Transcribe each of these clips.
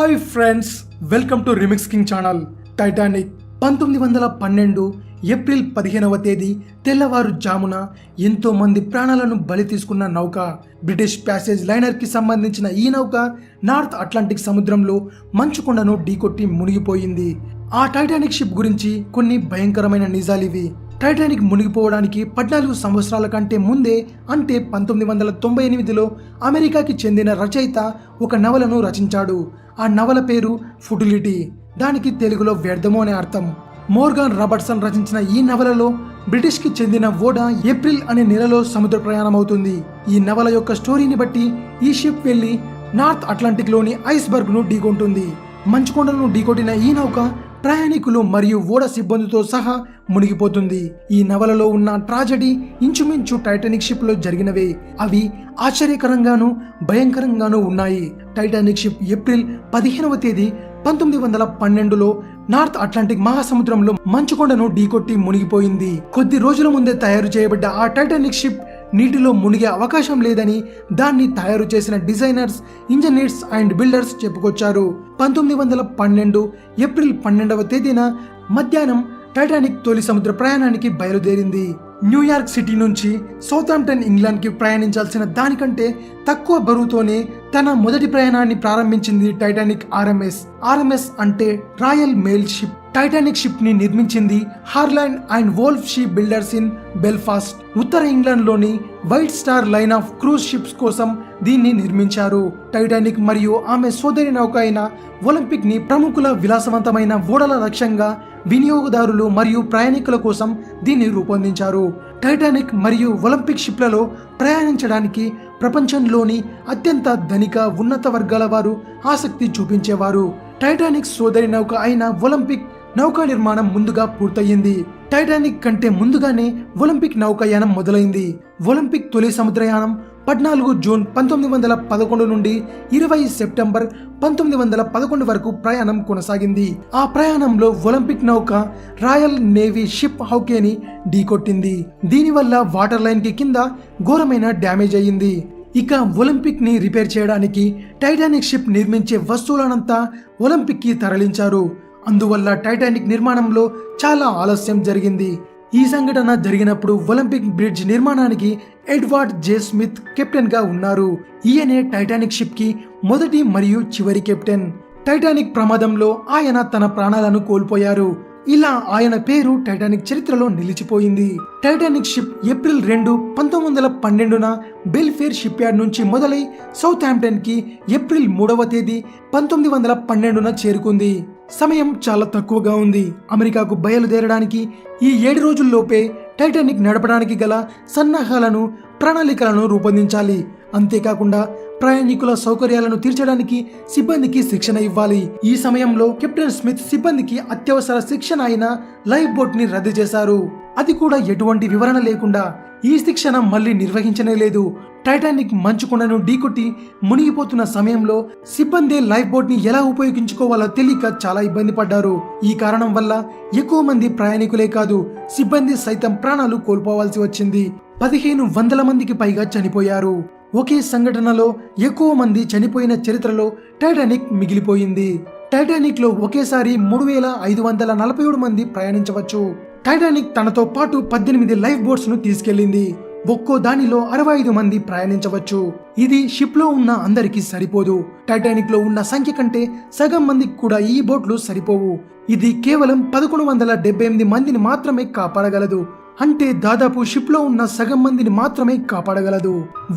Hi friends, welcome to remix king channel. Titanic 1912 April 15వ తేదీ తెల్లవారుజామున ఎంతో మంది ప్రాణాలను బలి తీసుకున్న నౌక. బ్రిటిష్ ప్యాసేజ్ లైనర్ కి సంబంధించిన ఈ నౌక నార్త్ అట్లాంటిక్ సముద్రంలో మంచుకొండను ఢీకొట్టి మునిగిపోయింది. ఆ టైటానిక్ షిప్ గురించి కొన్ని భయంకరమైన నిజాలివి. టైటానిక్ మునిగిపోవడానికి 14 సంవత్సరాల కంటే ముందే, అంటే 1998లో అమెరికాకి చెందిన రచయిత ఒక నవలను రచించాడు. ఆ నవల పేరు ఫుటిలిటీ. దానికి తెలుగులో వ్యర్థము అనే అర్థం. మోర్గాన్ రాబర్ట్సన్ రచించిన ఈ నవలలో బ్రిటిష్ కి చెందిన ఓడ ఏప్రిల్ అనే నెలలో సముద్ర ప్రయాణం అవుతుంది. ఈ నవల యొక్క స్టోరీని బట్టి ఈ షిప్ వెళ్లి నార్త్ అట్లాంటిక్ లోని ఐస్బర్గ్ ను ఢీకొంటుంది. మంచుకొండను ఢీకొట్టిన ఈ నౌక ప్రయాణికులు మరియు ఓడ సిబ్బందితో సహా మునిగిపోతుంది. ఈ నవలలో ఉన్న ట్రాజడీ ఇంచుమించు టైటానిక్ షిప్ లో జరిగినవే. అవి ఆశ్చర్యకరంగాను భయంకరంగాను ఉన్నాయి. టైటానిక్ షిప్ ఏప్రిల్ 15వ తేదీ 1912లో నార్త్ అట్లాంటిక్ మహాసముద్రంలో మంచుకొండను ఢీకొట్టి మునిగిపోయింది. కొద్ది రోజుల ముందే తయారు చేయబడ్డ ఆ టైటానిక్ షిప్ నీటిలో మునిగే అవకాశం లేదని దాన్ని తయారు చేసిన డిజైనర్స్, ఇంజనీర్స్ అండ్ బిల్డర్స్ చెప్పుకొచ్చారు. 1912 ఏప్రిల్ 12వ తేదీన మధ్యాహ్నం టైటానిక్ తొలి సముద్ర ప్రయాణానికి బయలుదేరింది. న్యూయార్క్ సిటీ నుంచి సౌతాంప్టన్ ఇంగ్లాండ్ కి ప్రయాణించాల్సిన దానికంటే తక్కువ బరువుతోనే తన మొదటి ప్రయాణాన్ని ప్రారంభించింది టైటానిక్ ఆర్ఎంఎస్ అంటే royal mail ship. Titanic ship ని నిర్మించింది Harland and Wolff ship builders in Belfast. ఉత్తర ఇంగ్లాండ్ లోని White Star Line of cruise ships కోసం దీన్ని నిర్మించారు. టైటానిక్ మరియు ఆమె సోదరి నౌక అయిన ఒలింపిక్ ని ప్రముఖుల విలాసవంతమైన ఓడల లక్ష్యంగా వినియోగదారులు మరియు ప్రయాణికుల కోసం దీన్ని రూపొందించారు. టైటానిక్ మరియు ఒలింపిక్ షిప్లలో ప్రయాణించడానికి ప్రపంచంలోని అత్యంత ధనిక ఉన్నత వర్గాల వారు ఆసక్తి చూపించేవారు. టైటానిక్ సోదరి నౌక అయిన ఒలింపిక్ నౌకా నిర్మాణం ముందుగా పూర్తయింది. టైటానిక్ కంటే ముందుగానే ఒలింపిక్ నౌకాయానం మొదలైంది. ఒలింపిక్ తొలి సముద్రయానం 14 జూన్ 1911 నుండి 20 సెప్టెంబర్ 1911 వరకు ప్రయాణం కొనసాగింది. ఆ ప్రయాణంలో ఒలింపిక్ నౌక రాయల్ నేవీ షిప్ హౌకేని ఢీకొట్టింది. దీనివల్ల వాటర్ లైన్ కి కింద ఘోరమైన డ్యామేజ్ అయ్యింది. ఇక ఒలింపిక్ ని రిపేర్ చేయడానికి టైటానిక్ షిప్ నిర్మించే వస్తువులనంతా ఒలింపిక్ కి తరలించారు. అందువల్ల టైటానిక్ నిర్మాణంలో చాలా ఆలస్యం జరిగింది. ఈ సంఘటన జరిగినప్పుడు ఒలింపిక్ బ్రిడ్జ్ నిర్మాణానికి ఎడ్వర్డ్ జే స్మిత్ కెప్టెన్ గా ఉన్నారు. ఈయనే టైటానిక్ షిప్ కి మొదటి మరియు చివరి కెప్టెన్. టైటానిక్ ప్రమాదంలో ఆయన తన ప్రాణాలను కోల్పోయారు. ఇలా ఆయన పేరు టైటానిక్ చరిత్రలో నిలిచిపోయింది. టైటానిక్ షిప్ ఏప్రిల్ 2, 1912న బెల్ఫేర్ షిప్ యార్డ్ నుంచి మొదలై సౌతాంప్టన్ కి ఏప్రిల్ 3వ తేదీ 1912న చేరుకుంది. సమయం చాలా తక్కువగా ఉంది. అమెరికాకు బయలుదేరడానికి ఈ 7 రోజుల్లోపే టైటానిక్ నడపడానికి గల సన్నాహాలను, ప్రణాళికలను రూపొందించాలి. అంతేకాకుండా ప్రయాణికుల సౌకర్యాలను తీర్చడానికి సిబ్బందికి శిక్షణ ఇవ్వాలి. ఈ సమయంలో కెప్టెన్ స్మిత్ సిబ్బందికి అత్యవసర శిక్షణ అయిన లైఫ్ బోట్ ని రద్దు చేశారు. అది కూడా ఎటువంటి వివరణ లేకుండా. ఈ శిక్షణ మళ్ళీ నిర్వహించనే లేదు. టైటానిక్ మంచుకొండను ఢీకొట్టి మునిగిపోతున్న సమయంలో సిబ్బంది లైఫ్ బోట్ ని ఎలా ఉపయోగించుకోవాలో తెలియక చాలా ఇబ్బంది పడ్డారు. ఈ కారణం వల్ల ఎక్కువ మంది ప్రయాణికులే కాదు, సిబ్బంది సైతం ప్రాణాలు కోల్పోవాల్సి వచ్చింది. 1500 మందికి పైగా చనిపోయారు. ఒకే సంఘటనలో ఎక్కువ మంది చనిపోయిన చరిత్రలో టైటానిక్ మిగిలిపోయింది. టైటానిక్ లో ఒకేసారి 3547 మంది ప్రయాణించవచ్చు. టైటానిక్ తనతో పాటు 18 లైఫ్ బోట్స్ ను తీసుకెళ్లింది. ఒక్కో దానిలో 65 మంది ప్రయాణించవచ్చు. ఇది షిప్ లో ఉన్న అందరికీ సరిపోదు. టైటానిక్ లో ఉన్న సంఖ్య కంటే సగం మందికి కూడా ఈ బోట్లు సరిపోవు. ఇది కేవలం 1178 మందిని మాత్రమే కాపాడగలదు. అంటే దాదాపు షిప్ లో ఉన్న సగం మందిని మాత్రమే కాపాడగలదు.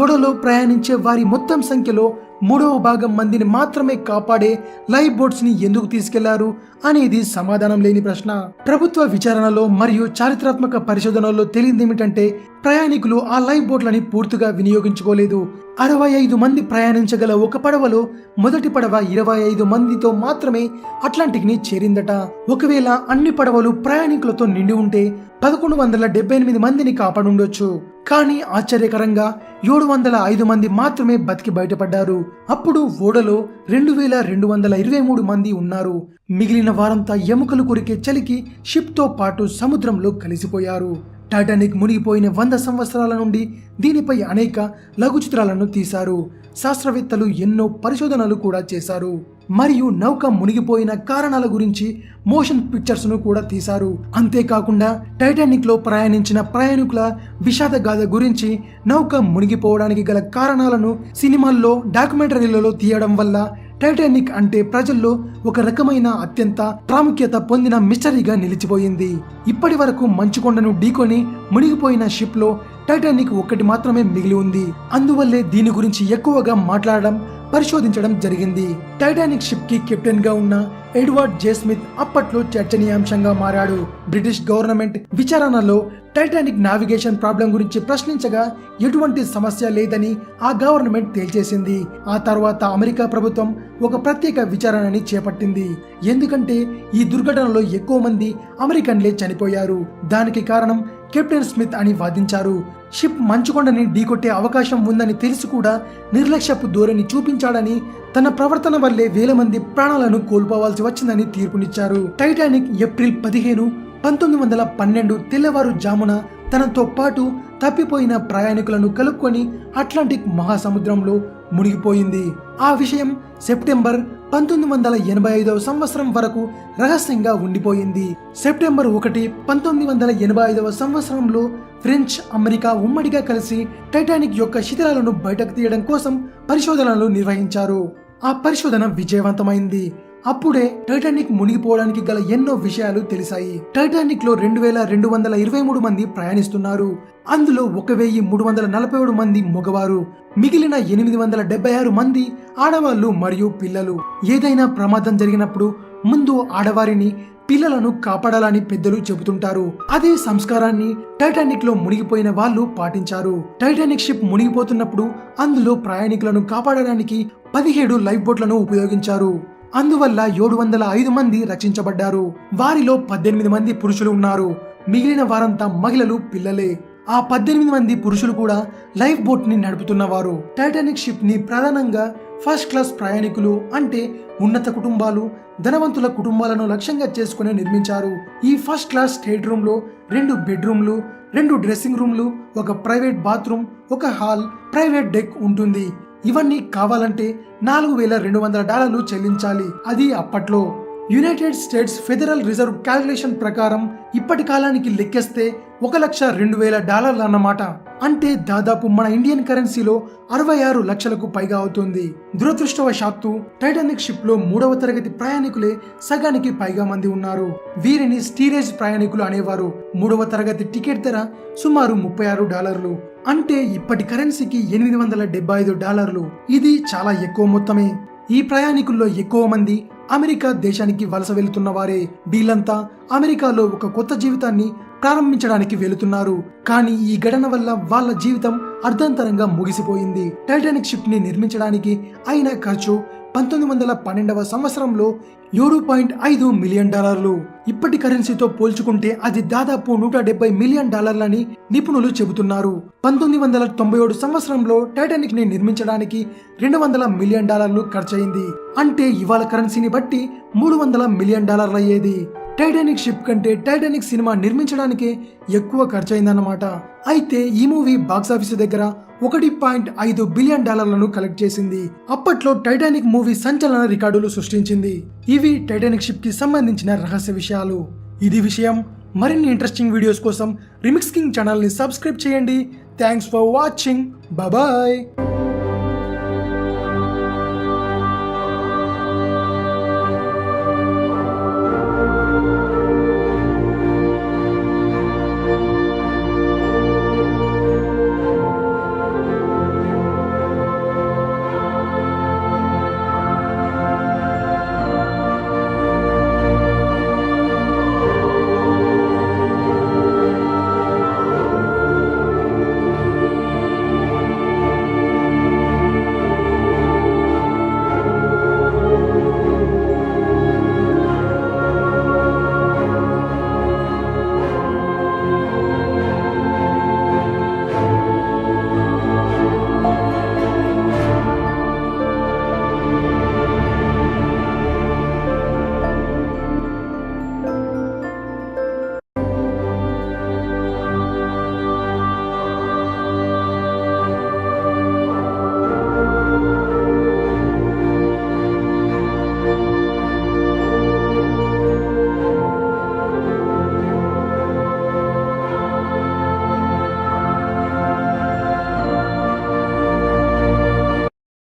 ఓడలో ప్రయాణించే వారి మొత్తం సంఖ్యలో 3వ భాగం మందిని మాత్రమే కాపాడే లైఫ్ బోట్స్ ని ఎందుకు తీసుకెళ్లారు అనేది సమాధానం లేని ప్రశ్న. ప్రభుత్వ విచారణలో మరియు చారిత్రాత్మక పరిశోధనలో తేలిందేమిటంటే ప్రయాణికులు ఆ లైఫ్ బోట్లని పూర్తిగా వినియోగించుకోలేదు. 65 మంది ప్రయాణించగల ఒక పడవలో మొదటి పడవ 25 మందితో మాత్రమే అట్లాంటిక్ ని చేరిందట. ఒకవేళ అన్ని పడవలు ప్రయాణికులతో నిండి ఉంటే 1178 మందిని కాపాడుండొచ్చు. కానీ ఆశ్చర్యకరంగా 705 మంది మాత్రమే బతికి బయటపడ్డారు. అప్పుడు ఓడలో 2223 మంది ఉన్నారు. మిగిలిన వారంతా ఎముకలు కొరికే చలికి షిప్ తో పాటు సముద్రంలో కలిసిపోయారు. టైటానిక్ మునిగిపోయిన 100 సంవత్సరాల నుండి దీనిపై అనేక లఘు చిత్రాలను తీశారు. శాస్త్రవేత్తలు ఎన్నో పరిశోధనలు కూడా చేశారు మరియు నౌక మునిగిపోయిన కారణాల గురించి మోషన్ పిక్చర్స్ ను కూడా తీశారు. అంతేకాకుండా టైటానిక్ లో ప్రయాణించిన ప్రయాణికుల విషాద గాథ గురించి, నౌక మునిగిపోవడానికి గల కారణాలను సినిమాల్లో, డాక్యుమెంటరీలలో తీయడం వల్ల టైటానిక్ అంటే ప్రజల్లో ఒక రకమైన అత్యంత ప్రాముఖ్యత పొందిన మిస్టరీగా నిలిచిపోయింది. ఇప్పటి వరకు మంచుకొండను ఢీకొని మునిగిపోయిన షిప్ లో టైటానిక్ ఒక్కటి మాత్రమే మిగిలి ఉంది. అందువల్లే దీని గురించి ఎక్కువగా మాట్లాడడం, పరిశోధించడం జరిగింది. టైటానిక్ షిప్ కి కెప్టెన్ గా ఉన్న ఎడ్వర్డ్ జే స్మిత్ అప్పట్లో చర్చనీయాంశంగా మారాడు. బ్రిటిష్ గవర్నమెంట్ విచారణలో టైటానిక్ నావిగేషన్ ప్రాబ్లం గురించి ప్రశ్నించగా ఎటువంటి సమస్య లేదని ఆ గవర్నమెంట్ తేల్చేసింది. ఆ తర్వాత అమెరికా ప్రభుత్వం ఒక ప్రత్యేక విచారణని చేపట్టింది. ఎందుకంటే ఈ దుర్ఘటనలో ఎక్కువ మంది అమెరికన్లే చనిపోయారు. దానికి కారణం కెప్టెన్ స్మిత్ అని వాదించారు. షిప్ మంచుకొండని ఢీకొట్టే అవకాశం ఉందని తెలిసి కూడా నిర్లక్ష్యపు ధోరణి చూపించాడని, తన ప్రవర్తన వల్లే వేల మంది ప్రాణాలను కోల్పోవాల్సి వచ్చిందని తీర్పునిచ్చారు. టైటానిక్ ఏప్రిల్ 15, 1912 తెల్లవారుజామున తనతో పాటు తప్పిపోయిన ప్రయాణికులను కలుపుకొని అట్లాంటిక్ మహాసముద్రంలో మునిగిపోయింది. ఆ విషయం సెప్టెంబర్ 1985 సంవత్సరం వరకు రహస్యంగా ఉండిపోయింది. సెప్టెంబర్ 1, 1985 సంవత్సరంలో ఫ్రెంచ్, అమెరికా ఉమ్మడిగా కలిసి టైటానిక్ యొక్క శిథిలాలను బయటకు తీయడం కోసం పరిశోధనలు నిర్వహించారు. ఆ పరిశోధన విజయవంతమైంది. అప్పుడే టైటానిక్ మునిగిపోవడానికి గల ఎన్నో విషయాలు తెలిసాయి. టైటానిక్ లో 2223 మంది ప్రయాణిస్తున్నారు. అందులో 1347 మంది మగవారు, మిగిలిన 876 మంది ఆడవాళ్లు మరియు పిల్లలు. ఏదైనా ప్రమాదం జరిగినప్పుడు ముందు ఆడవారిని, పిల్లలను కాపాడాలని పెద్దలు చెబుతుంటారు. అదే సంస్కారాన్ని టైటానిక్ లో మునిగిపోయిన వాళ్ళు పాటించారు. టైటానిక్ షిప్ మునిగిపోతున్నప్పుడు అందులో ప్రయాణికులను కాపాడడానికి 17 లైఫ్ బోట్లను ఉపయోగించారు. అందువల్ల 705 మంది రక్షించబడ్డారు. వారిలో 18 మంది పురుషులు ఉన్నారు. మిగిలిన వారంతా మహిళలు, పిల్లలే. ఆ 18 మంది పురుషులు కూడా లైఫ్ బోట్ ని నడుపుతున్నవారు. టైటానిక్ షిప్ ని ప్రధానంగా ఫస్ట్ క్లాస్ ప్రయాణికులు, అంటే ఉన్నత కుటుంబాలు, ధనవంతుల కుటుంబాలను లక్ష్యంగా చేసుకుని నిర్మించారు. ఈ ఫస్ట్ క్లాస్ స్టేట్ రూమ్ లో 2 బెడ్రూమ్లు, 2 డ్రెస్సింగ్ రూమ్లు, ఒక ప్రైవేట్ బాత్రూమ్, ఒక హాల్, ప్రైవేట్ డెక్ ఉంటుంది. ఇవన్నీ కావాలంటే $4,200 చెల్లించాలి. అది అప్పట్లో. United states federal reserve calculation ప్రకారం ఇప్పటి కాలానికి లెక్కేస్తే $1,02,000 అన్నమాట. అంటే దాదాపు మన ఇండియన్ కరెన్సీలో 66 లక్షలకు పైగా అవుతుంది. దురదృష్టవశాత్తు టైటానిక్ షిప్ లో 3వ తరగతి ప్రయాణికులే సగానికి పైగా మంది ఉన్నారు. వీరిని స్టీరేజ్ ప్రయాణికులు అనేవారు. 3వ తరగతి టికెట్ ధర సుమారు $36. అంటే ఇప్పటి కరెన్సీకి $875. ఇది చాలా ఎక్కువ మొత్తమే. ఈ ప్రయాణికుల్లో ఎక్కువ మంది అమెరికా దేశానికి వలస వెళుతున్న వారే. వీళ్ళంతా అమెరికాలో ఒక కొత్త జీవితాన్ని ప్రారంభించడానికి వెళుతున్నారు. కానీ ఈ ఘటన వల్ల వాళ్ళ జీవితం అర్ధాంతరంగా ముగిసిపోయింది. టైటానిక్ షిప్ ని నిర్మించడానికి అయిన ఖర్చు 1912 సంవత్సరంలో $7.5 మిలియన్. ఇప్పటి కరెన్సీతో పోల్చుకుంటే అది దాదాపు $170 మిలియన్ అని నిపుణులు చెబుతున్నారు. 1997 సంవత్సరంలో టైటానిక్ ని నిర్మించడానికి $200 మిలియన్ ఖర్చయింది. అంటే ఇవాళ కరెన్సీని బట్టి $300 మిలియన్ అయ్యేది. టైటానిక్ షిప్ కంటే టైటానిక్ సినిమా నిర్మించడానికే ఎక్కువ ఖర్చయిందన్నమాట. అయితే ఈ మూవీ బాక్సాఫీస్ దగ్గర $1.5 బిలియన్ కలెక్ట్ చేసింది. అప్పట్లో టైటానిక్ మూవీ సంచలన రికార్డులు సృష్టించింది. ఇవి టైటానిక్ షిప్ కి సంబంధించిన రహస్య విషయాలు. ఇది విషయం. మరిన్ని ఇంట్రెస్టింగ్ వీడియోస్ కోసం రిమిక్స్ కింగ్ ఛానల్ ని సబ్స్క్రైబ్ చేయండి. Thanks for watching. బాయ్.